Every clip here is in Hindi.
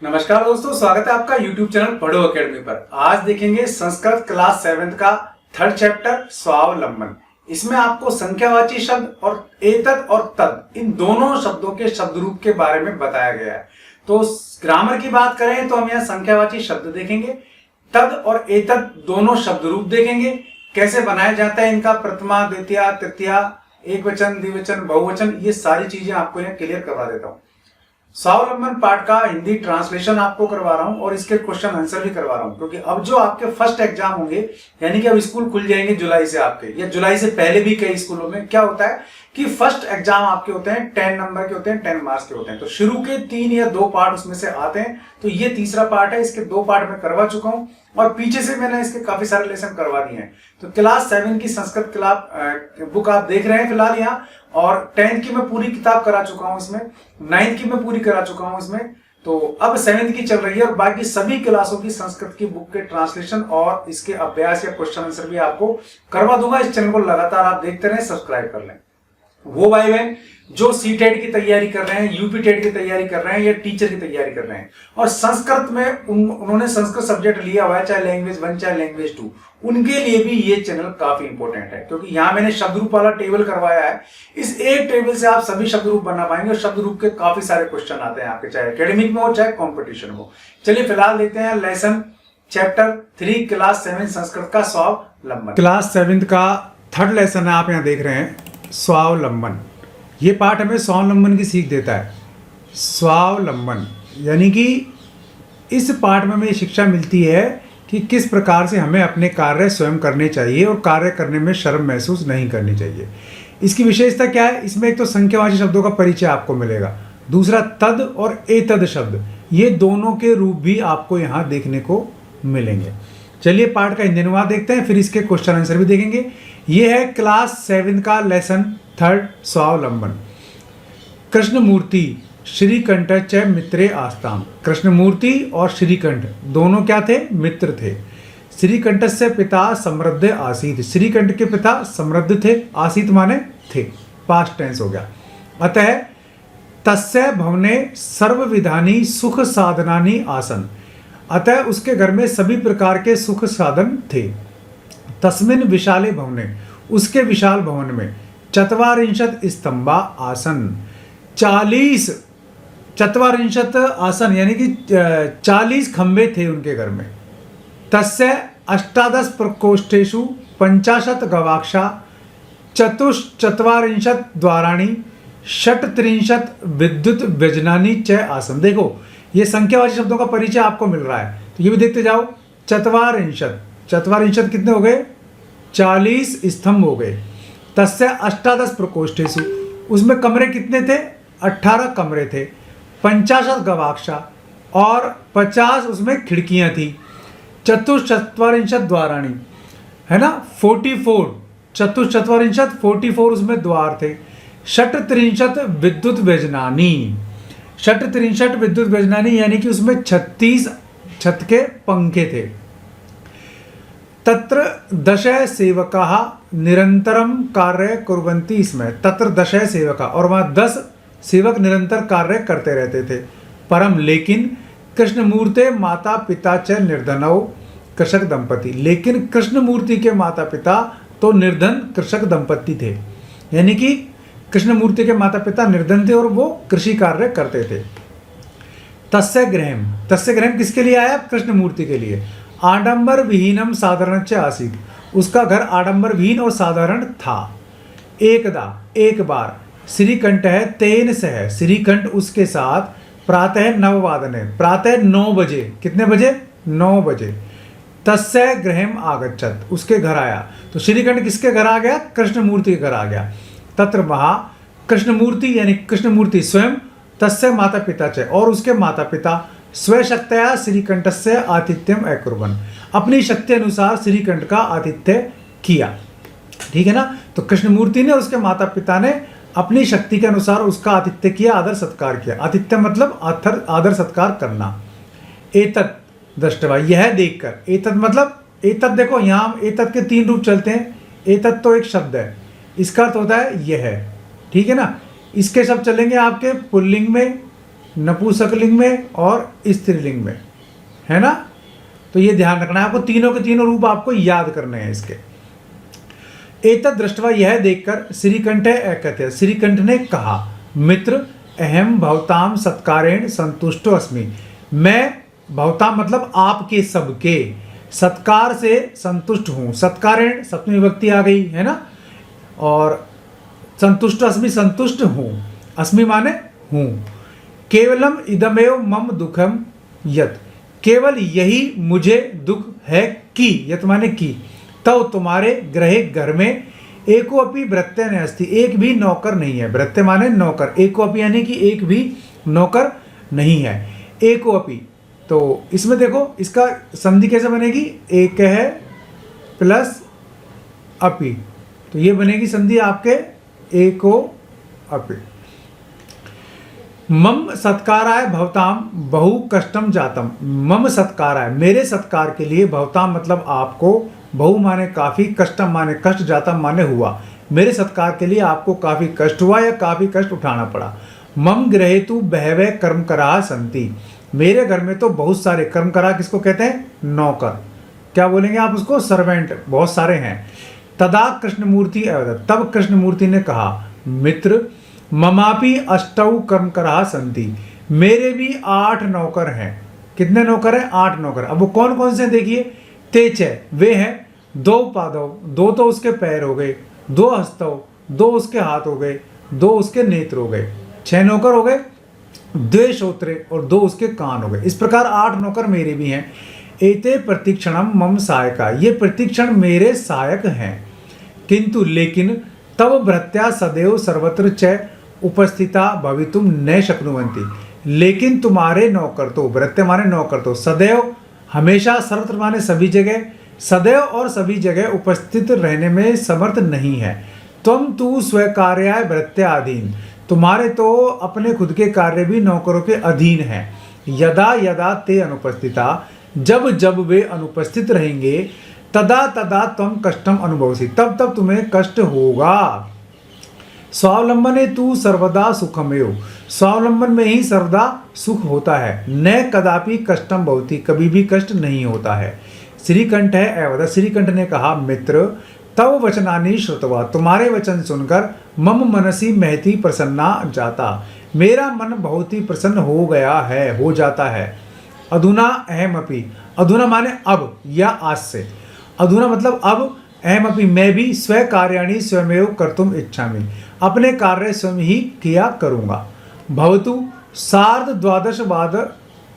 नमस्कार दोस्तों, स्वागत है आपका YouTube चैनल पढ़ो अकेडमी पर। आज देखेंगे संस्कृत क्लास 7 का थर्ड चैप्टर स्वावलंबन। इसमें आपको संख्यावाची शब्द और एतद और तद इन दोनों शब्दों के शब्द रूप के बारे में बताया गया है। तो ग्रामर की बात करें तो हम यहाँ संख्यावाची शब्द देखेंगे, तद और एतद दोनों शब्द रूप देखेंगे, कैसे बनाया जाता है इनका प्रथमा, द्वितीया, तृतीया, एक वचन, द्विवचन, बहुवचन, ये सारी चीजें आपको यहाँ क्लियर करवा देता हूँ। स्वावलंबन पार्ट का हिंदी ट्रांसलेशन आपको करवा रहा हूं और इसके क्वेश्चन आंसर भी करवा रहा हूं, क्योंकि अब जो आपके फर्स्ट एग्जाम होंगे, यानी कि अब स्कूल खुल जाएंगे जुलाई से आपके, या जुलाई से पहले भी कई स्कूलों में क्या होता है कि फर्स्ट एग्जाम आपके होते हैं 10 नंबर के होते हैं, 10 मार्क्स के होते हैं। तो शुरू के 3 या 2 पार्ट उसमें से आते हैं, तो ये तीसरा पार्ट है। इसके 2 पार्ट में करवा चुका हूं और पीछे से मैंने इसके काफी सारे लेसन करवा दिए हैं। तो क्लास 7 की संस्कृत क्लास बुक आप देख रहे हैं फिलहाल यहाँ, और 10th की मैं पूरी किताब करा चुका हूं इसमें, 9th की मैं पूरी करा चुका हूं इसमें। तो अब 7th की चल रही है और बाकी सभी क्लासों की संस्कृत की बुक के ट्रांसलेशन और इसके अभ्यास या क्वेश्चन आंसर भी आपको करवा दूंगा। इस चैनल को लगातार आप देखते रहें, सब्सक्राइब कर लें। वो भाई बहन जो सीटेट की तैयारी कर रहे हैं, यूपी टेट की तैयारी कर रहे हैं या टीचर की तैयारी कर रहे हैं और संस्कृत में उन्होंने संस्कृत सब्जेक्ट लिया हुआ है, चाहे लैंग्वेज 1 चाहे लैंग्वेज 2, उनके लिए भी ये चैनल काफी इंपॉर्टेंट है, क्योंकि यहाँ मैंने शब्द रूप वाला टेबल करवाया है। इस एक टेबल से आप सभी शब्द रूप बना पाएंगे और शब्द रूप के काफी सारे क्वेश्चन आते हैं आपके, चाहे एकेडमिक में हो चाहे कॉम्पिटिशन में हो। चलिए फिलहाल देखते हैं लेसन चैप्टर 3 क्लास 7 संस्कृत का स्वावलंबन। क्लास 7 का थर्ड लेसन है, आप यहाँ देख रहे हैं स्वावलंबन। ये पाठ हमें स्वावलंबन की सीख देता है। स्वावलंबन यानी कि इस पाठ में हमें शिक्षा मिलती है कि किस प्रकार से हमें अपने कार्य स्वयं करने चाहिए और कार्य करने में शर्म महसूस नहीं करनी चाहिए। इसकी विशेषता क्या है? इसमें एक तो संख्यावाची शब्दों का परिचय आपको मिलेगा, दूसरा तद और एतद शब्द, ये दोनों के रूप भी आपको यहाँ देखने को मिलेंगे। चलिए पाठ का हिंदी अनुवाद देखते हैं, फिर इसके क्वेश्चन आंसर भी देखेंगे। ये है क्लास 7 का लेसन थर्ड स्वावलंबन। कृष्णमूर्ति श्रीकंठ च मित्रे आस्ताम। कृष्णमूर्ति और श्रीकंठ दोनों क्या थे? मित्र थे। श्रीकंठ से पिता समृद्ध आसीत। श्रीकंठ के पिता समृद्ध थे, आसीत माने थे, पास्ट टेंस हो गया। अतः तस्य भवने सर्वविधानी सुख साधनानि आसन। अतः उसके घर में सभी प्रकार के सुख साधन थे। तस्मिन् विशाले भवने, उसके विशाल भवन में, चत्वारिंशत् स्तंभा आसन, 40 चत्वारिंशत् आसन यानी कि 40 खंबे थे उनके घर में। तस्य 18 प्रकोष्ठेषु 50 गवाक्षा, चतुश्चत्वारिंशत् द्वाराणि, 36 विद्युत व्यजनानि च आसन। देखो ये संख्यावाची शब्दों का परिचय आपको मिल रहा है, तो ये भी देखते जाओ। चत्वारिंशत्, चत्वारिंशत् कितने हो गए? 40 स्तंभ हो गए। तस्य 18 प्रकोष्ठेषु, उसमें कमरे कितने थे? 18 कमरे थे। 50 गवाक्षा और 50 उसमें खिड़कियां थी। चतुश्चत्वारिंशत् द्वाराणि है ना, 44, चतुश्चत्वारिंशत् 44 उसमें द्वार थे। 36 विद्युत व्यजनानि, 36 विद्युत व्यजनानि यानी कि उसमें 36 छत के पंखे थे। तत्र 10 सेवकाः निरंतरम कार्य कुर्वन्ति स्म। तत्र 10 सेवका, और वहाँ 10 सेवक निरंतर कार्य करते रहते थे। परम लेकिन कृष्णमूर्ते माता पिता च निर्धनौ कृषक दंपति। लेकिन कृष्णमूर्ति के माता पिता तो निर्धन कृषक दंपति थे, यानी कि कृष्णमूर्ति के माता पिता निर्धन थे और वो कृषि कार्य करते थे। तस्य गृहम, तस्य गृहम किसके लिए आया? कृष्णमूर्ति के लिए। आडंबर विहीनम साधारण च आसीत, उसका घर आडंबर विहीन और साधारण था। एकदा, एक बार, श्रीकंठ है तेन सह, श्रीकंठ उसके साथ, प्रातः 9 वादने, प्रातः 9 बजे, कितने बजे? 9 बजे। तस्य गृहम आगच्छत, उसके घर आया। तो श्रीकंठ किसके घर आ गया? कृष्णमूर्ति के घर आ गया। तत्र वहाँ कृष्णमूर्ति यानी कृष्णमूर्ति स्वयं, तस्य माता पिता च, और उसके माता पिता, स्वशक्तया श्रीकंठस्य आतिथ्यम अकुर्वन्, अपनी शक्ति अनुसार श्रीकंठ का आतिथ्य किया। ठीक है ना, तो कृष्णमूर्ति ने और उसके माता पिता ने अपनी शक्ति के अनुसार उसका आतिथ्य किया, आदर सत्कार किया। आतिथ्य मतलब आदर सत्कार करना। एतत् दृष्टवा, यह देखकर, एतत् मतलब, एतत् देखो यहाँ एतत् के 3 रूप चलते हैं। एतत् तो एक शब्द है, इसका अर्थ होता है यह, ठीक है ना। इसके शब्द चलेंगे आपके पुल्लिंग में, नपुंसकलिंग में और स्त्रीलिंग में, है ना। तो ये ध्यान रखना है आपको, तीनों के तीनों रूप आपको याद करने हैं इसके। एतत् दृष्ट्वा, यह देखकर श्रीकंठ कहते हैं, श्रीकंठ ने कहा, मित्र अहम भवताम सत्कारेण संतुष्टो अस्मि। मैं भवताम मतलब आपके सबके सत्कार से संतुष्ट हूँ। सत्कारेण सप्तमी विभक्ति आ गई है ना, और संतुष्ट अस्मि संतुष्ट हूँ, अस्मि माने हूँ। केवलम इदमेव मम दुखम यत्, केवल यही मुझे दुख है कि, यत् माने की, तब तुम्हारे ग्रहे घर में एको अपि भृत्य न अस्ति, एक भी नौकर नहीं है। भृत्य माने नौकर, एको अपि यानी कि एक भी नौकर नहीं है। एको अपि, तो इसमें देखो इसका संधि कैसे बनेगी, एक है प्लस अपि, तो ये बनेगी संधि आपके एको अपि। मम सत्काराय भवताम बहु कष्टम जातम, मम सत्काराय मेरे सत्कार के लिए, भवताम मतलब आपको, बहु माने काफी, कष्टम माने कष्ट, जातम माने हुआ, मेरे सत्कार के लिए आपको काफी कष्ट हुआ या काफी कष्ट उठाना पड़ा। मम गृहे तु बहवे कर्मकरा संति, मेरे घर में तो बहुत सारे कर्मकरा, किसको कहते हैं, नौकर, क्या बोलेंगे आप उसको, सर्वेंट, बहुत सारे हैं। तदा कृष्णमूर्ति अवदत्, तब कृष्णमूर्ति ने कहा, मित्र ममापि अष्टौ कर्मकरा संति, मेरे भी 8 नौकर हैं। कितने नौकर हैं, 8 नौकर। अब वो कौन कौन से देखिए, तेज है, वे हैं 2 पादव, 2 तो उसके पैर हो गए, 2 हस्तव, 2 उसके हाथ हो गए, 2 उसके नेत्र हो गए, 6 नौकर हो गए, 2 श्रोत्रे और 2 उसके कान हो गए। इस प्रकार 8 नौकर मेरे भी हैं। एते प्रतीक्षणम मम सहायका, ये प्रतीक्षण मेरे सहायक हैं। किंतु लेकिन तब भृत्या सदैव सर्वत्र च उपस्थिता भवितुम न शक्नुवन्ति, लेकिन तुम्हारे नौकर तो, भृत्य माने नौकर तो, सदैव हमेशा, सर्वत्र माने सभी जगह, सदैव और सभी जगह उपस्थित रहने में समर्थ नहीं है। तुम तु स्वकार्याय भृत्याधीन, तुम्हारे तो अपने खुद के कार्य भी नौकरों के अधीन हैं। यदा यदा ते अनुपस्थिता, जब जब वे अनुपस्थित रहेंगे, तदा तदा तुम कष्टम अनुभवसी, तब तब तुम्हें कष्ट होगा। स्वावलंबने तू सर्वदा सुखमेव, स्वावलंबन में ही सर्वदा सुख होता है। न कदापि कष्टम भवति, कभी भी कष्ट नहीं होता है। श्रीकंठ है अवद, श्रीकंठ ने कहा, मित्र तव वचनानि श्रुत्वा, तुम्हारे वचन सुनकर मम मनसी महती प्रसन्ना जाता, मेरा मन बहुत ही प्रसन्न हो गया है, हो जाता है। अधुना अहमपि, अधुना माने अब या आज से, अधुना मतलब अब, अहमपि मैं भी, स्व कार्याणि स्वयमेव कर्तुम इच्छामि, अपने कार्य स्वयं ही किया करूँगा। भवतु सार्ध 12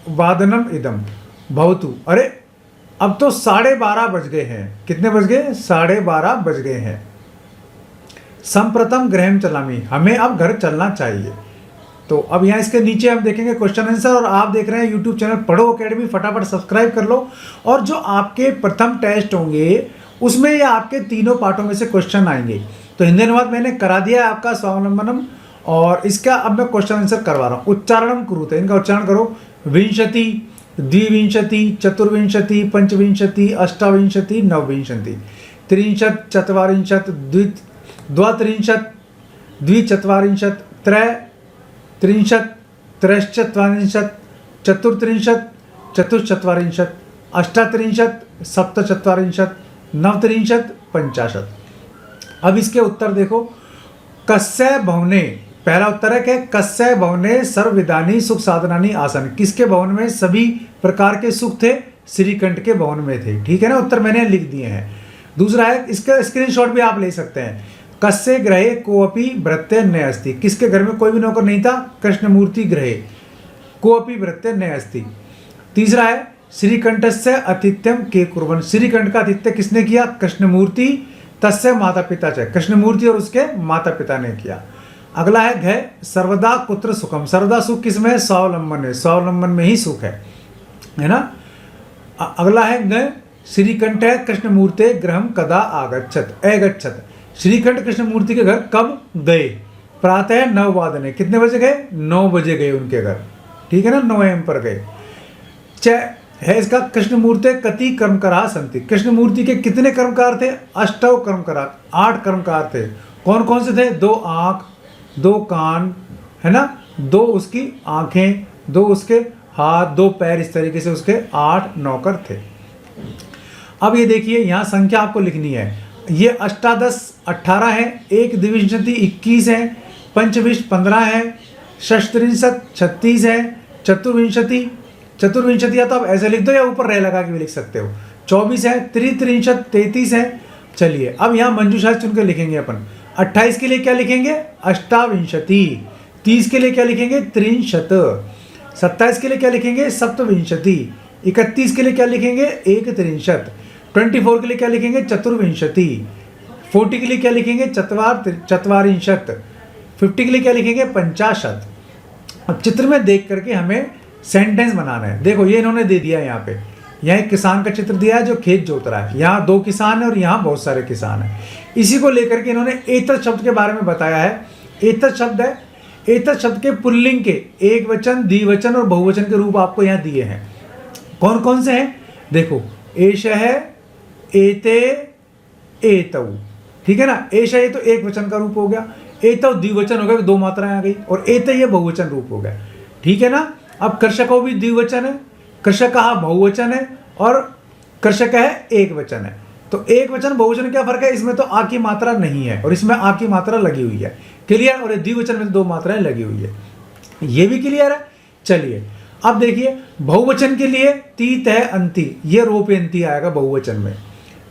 वादनम इदम, भवतु, अरे अब तो 12:30 बज गए हैं। कितने बज गए, 12:30 बज गए हैं। संप्रथम गृहम चलामी, हमें अब घर चलना चाहिए। तो अब यहाँ इसके नीचे हम देखेंगे क्वेश्चन आंसर, और आप देख रहे हैं यूट्यूब चैनल पढ़ो अकेडमी, फटाफट सब्सक्राइब कर लो। और जो आपके प्रथम टेस्ट होंगे उसमें ये आपके तीनों पार्टों में से क्वेश्चन आएंगे। तो हिंदी अनुवाद मैंने करा दिया है आपका स्वावलंबनम, और इसका अब मैं क्वेश्चन आंसर करवा रहा हूँ। उच्चारणम कुरुते, इनका उच्चारण करो। विंशति, द्विविंशति, चतुर्विंशति, पंचविंशति, अष्टाविंशति, नवविंशति, त्रिंशत्, चत्वारिंशत्, द्वात्रिंशत्, द्विचत्वारिंशत्, त्रयत्रिंशत्, त्रयश्चत्वारिंशत्, चतुर्त्रिंशत्, चतुश्चत्वारिंशत्, अष्टात्रिंशत्, सप्तचत्वारिंशत्, नवत्रिंशत्, 50। अब इसके उत्तर देखो। कस्य भवने, पहला उत्तर है कि कस्य भवने सर्वविधानि सुख साधनानि आसन, किसके भवन में सभी प्रकार के सुख थे, श्रीकंठ के भवन में थे। ठीक है ना, उत्तर मैंने लिख दिए हैं। दूसरा है, इसका स्क्रीनशॉट भी आप ले सकते हैं। कस्य ग्रहे कोऽपि भृत्य न अस्ति, किसके घर में कोई भी नौकर नहीं था, कृष्णमूर्ति ग्रहे कोऽपि भृत्य न अस्ति। तीसरा है, श्रीकंठस्य आतिथ्यम के कुर्वन्, श्रीकंठ का आतिथ्य किसने किया, कृष्णमूर्ति, तस्य माता पिता च, कृष्णमूर्ति और उसके माता पिता ने किया। अगला है घ सर्वदा कुत्र सुखम, सर्वदा सुख किसमें है, स्वावलंबन में, स्वावलंबन में ही सुख है ना। अगला है ग श्रीकंठ कृष्णमूर्ते गृहम कदा आगच्छत अगच्छत, श्रीकंठ कृष्णमूर्ति के घर कब गए, प्रातः 9 वादने, कितने बजे गए, 9 बजे गए उनके घर। ठीक है ना, 9 AM पर गए। च है इसका कृष्णमूर्ते कति कर्मकारा संति, कृष्णमूर्ति के कितने कर्मकार थे, अष्टौ कर्मकारा, 8 कर्मकार थे। कौन कौन से थे, 2 आँख, 2 कान, है ना, 2 उसकी आंखें, 2 उसके हाथ, 2 पैर, इस तरीके से उसके 8 नौकर थे। अब ये देखिए यहाँ संख्या आपको लिखनी है। ये अष्टादश 18 है, एक द्विविंशति 21 है, पंचविंश 15 है, षष्त्रिंशत 36 है, चतुर्विंशति या तो आप ऐसे लिख दो या ऊपर रह लगा के भी लिख सकते हो, 24 है, त्रित्रिंशत 33 है। चलिए अब यहाँ मंजूषा चुन के लिखेंगे अपन। 28 के लिए क्या लिखेंगे? अष्टाविंशति। 30 के लिए क्या लिखेंगे? त्रिंशत। 27 के लिए क्या लिखेंगे? सप्तविंशति। 31 के लिए क्या लिखेंगे? एक त्रिंशत। 24 के लिए क्या लिखेंगे? चतुर्विंशति। 40 के लिए क्या लिखेंगे? चत्वारिंशत। 50 के लिए क्या लिखेंगे? 50। अब चित्र में देख करके हमें सेंटेंस बनाना है। देखो ये इन्होंने दे दिया है यहाँ पे, यहाँ एक किसान का चित्र दिया है जो खेत जोत रहा है, यहाँ 2 किसान है और यहाँ बहुत सारे किसान हैं। इसी को लेकर के इन्होंने एतत् शब्द के बारे में बताया है। एतत् शब्द है, एतत् शब्द के पुल्लिंग के एक वचन, द्विवचन और बहुवचन के रूप आपको यहाँ दिए हैं। कौन कौन से हैं? देखो, एषः, एते, एतौ, ठीक है ना। एषः ये तो एक वचन का रूप हो गया, एतौ द्विवचन हो गया, 2 मात्राएं आ गई, और एते ये बहुवचन रूप हो गया, ठीक है ना। अब कृषको भी द्विवचन है, कृषकः बहुवचन है और कृषक है एक वचन है। तो एक वचन बहुवचन क्या फर्क है? इसमें तो आ की मात्रा नहीं है और इसमें आ की मात्रा लगी हुई है। क्लियर? और द्विवचन में 2 मात्राएं लगी हुई है, ये भी क्लियर है। चलिए अब देखिए बहुवचन के लिए तीत है अंति, ये रोपेंती आएगा बहुवचन में।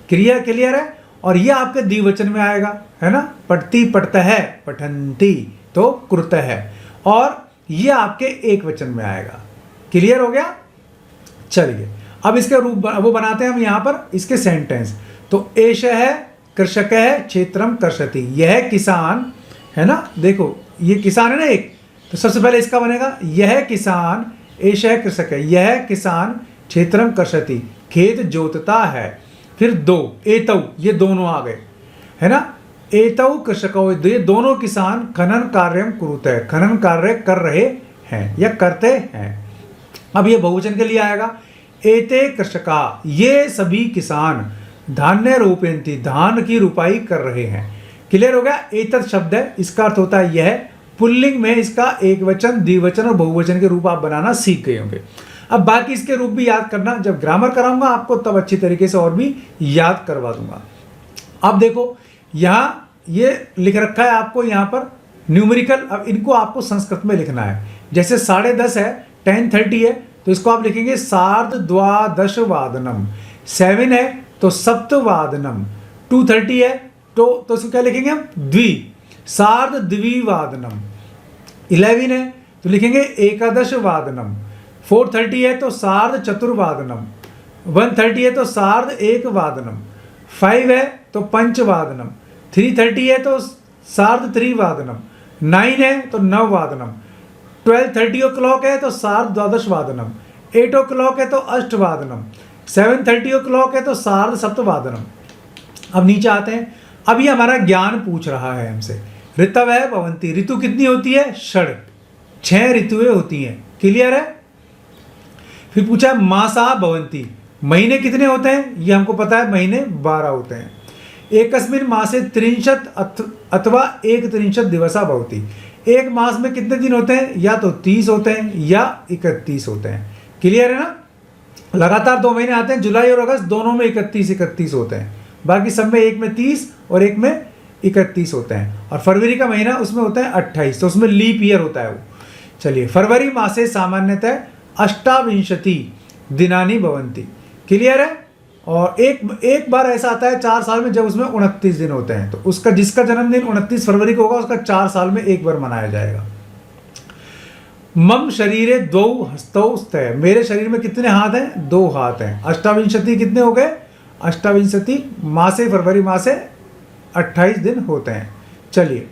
क्लियर? क्लियर है। और ये आपके द्विवचन में आएगा, है ना। पढ़ती, पढ़ता है, पठंती, तो कृत है। और ये आपके एक वचन में आएगा। क्लियर हो गया। चलिए अब इसके रूप वो बनाते हैं हम यहाँ पर इसके सेंटेंस। तो एषः है कृषक है क्षेत्रम कर्षति, यह किसान है ना। देखो ये किसान है ना एक, तो सबसे पहले इसका बनेगा यह किसान, एषः कृषक है, यह किसान क्षेत्रम कर्षति, खेत जोतता है। फिर 2 एतौ, ये दोनों आ गए, है ना। एतौ कृषकौ, ये दोनों किसान खनन कार्यम कुरुते, खनन कार्य कर रहे हैं या करते हैं। अब ये बहुवचन के लिए आएगा, एते कृषका, ये सभी किसान धान्य रोपेंती, धान की रुपाई कर रहे हैं। क्लियर हो गया। एतत् शब्द है, इसका अर्थ होता है यह। पुल्लिंग में इसका एक वचन, द्विवचन और बहुवचन के रूप आप बनाना सीख गए होंगे। अब बाकी इसके रूप भी याद करना, जब ग्रामर कराऊंगा आपको तब अच्छी तरीके से और भी याद करवा दूंगा। अब देखो यहाँ ये लिख रखा है आपको यहाँ पर न्यूमेरिकल। अब इनको आपको संस्कृत में लिखना है। जैसे 10:30 है, 10:30 है, तो इसको आप लिखेंगे सार्धद्वादशवादनम। 7 है तो सप्तवादनम। 2:30 है तो इसको क्या लिखेंगे हम? सार्धद्विवादनम। 11 है तो लिखेंगे एकादशवादनम। 4:30 है तो सार्धचतुर्वादनम। 1:30 है तो सार्ध एक वादनम। 5 है तो पंचवादनम। 3:30 है तो सार्ध त्रिवादनम। 9 है तो नववादनम। 12:30 o'clock है तो सार्ध द्वादशवादनम। 8 o'clock है तो अष्टवादनम। 7:30 o'clock है तो सार्ध सप्तवादनम। अब नीचे आते हैं। अभी हमारा ज्ञान पूछ रहा है हमसे, ऋतव है भवंती, ऋतु कितनी होती है? 6 ऋतुएं होती हैं। क्लियर है। फिर पूछा है मासा भवंती, महीने कितने होते हैं? ये हमको पता है, महीने 12 होते हैं। एकस्मिन् मासे 30 अथवा 1 दिवसा भवति, एक मास में कितने दिन होते हैं? या तो 30 होते हैं या 31 होते हैं। क्लियर है ना। लगातार 2 महीने आते हैं, जुलाई और अगस्त, दोनों में 31 होते हैं। बाकी सब में एक में 30 और एक में 31 होते हैं। और फरवरी का महीना उसमें होता है 28, तो उसमें लीप ईयर होता है वो। चलिए फरवरी मासे सामान्यतः अष्टाविंशति दिनानि भवन्ति। क्लियर है। और एक बार ऐसा आता है 4 साल में जब उसमें 29 दिन होते हैं, तो उसका जिसका जन्मदिन 29 फरवरी को होगा उसका 4 साल में एक बार मनाया जाएगा। मम शरीरे 2 हस्तौ स्तः, मेरे शरीर में कितने हाथ हैं? 2 हाथ हैं। अष्टाविंशति कितने हो गए? अष्टाविंशति मासे, फरवरी मासे 28 दिन होते हैं। चलिए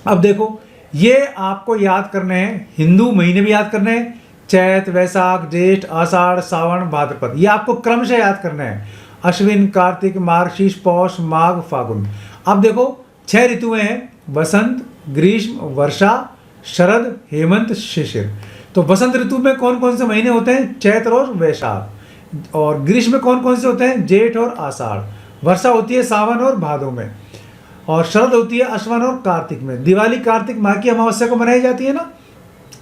अब देखो ये आपको याद करने हैं, हिंदू महीने भी याद करने हैं, चैत, वैशाख, ज्येष्ठ, आषाढ़, सावन, भाद्रपद, ये आपको क्रमशः याद करना है। अश्विन, कार्तिक, मार्गशीर्ष, पौष, माघ, फागुन। अब देखो 6 ऋतुएं हैं, वसंत, ग्रीष्म, वर्षा, शरद, हेमंत, शिशिर। तो वसंत ऋतु में कौन कौन से महीने होते हैं? चैत्र और वैशाख। और ग्रीष्म में कौन कौन से होते हैं? जेठ और आषाढ़। वर्षा होती है सावन और भादों में। और शरद होती है अश्वन और कार्तिक में। दिवाली कार्तिक माह की अमावस्या को मनाई जाती है ना।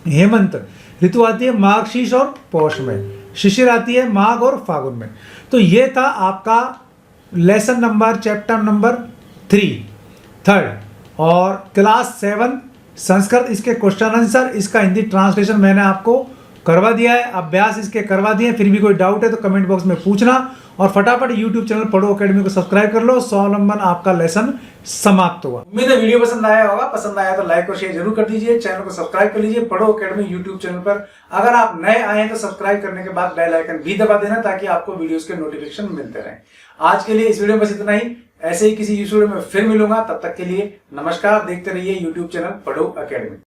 हेमंत ऋतु आती है मार्गशीर्ष और पौष में, शिशिर आती है माघ और फागुन में। तो ये था आपका लेसन नंबर चैप्टर नंबर 3 और क्लास 7 संस्कृत, इसके क्वेश्चन आंसर, इसका हिंदी ट्रांसलेशन मैंने आपको करवा दिया है, अभ्यास इसके करवा दिए। फिर भी कोई डाउट है तो कमेंट बॉक्स में पूछना और फटाफट यूट्यूब चैनल पढ़ो अकेडमी को सब्सक्राइब कर लो। स्वावलंबन आपका लेसन समाप्त हुआ। उम्मीद है वीडियो पसंद आया होगा, पसंद आया तो लाइक और शेयर जरूर कर दीजिए, चैनल को सब्सक्राइब कर लीजिए पढ़ो अकेडमी यूट्यूब चैनल पर। अगर आप नए आए हैं तो सब्सक्राइब करने के बाद बेल आइकन भी दबा देना ताकि आपको वीडियोस के नोटिफिकेशन मिलते रहें। आज के लिए इस वीडियो में बस इतना ही, ऐसे ही किसी वीडियो में फिर मिलूंगा, तब तक के लिए नमस्कार। देखते रहिए यूट्यूब चैनल पढ़ो अकेडमी।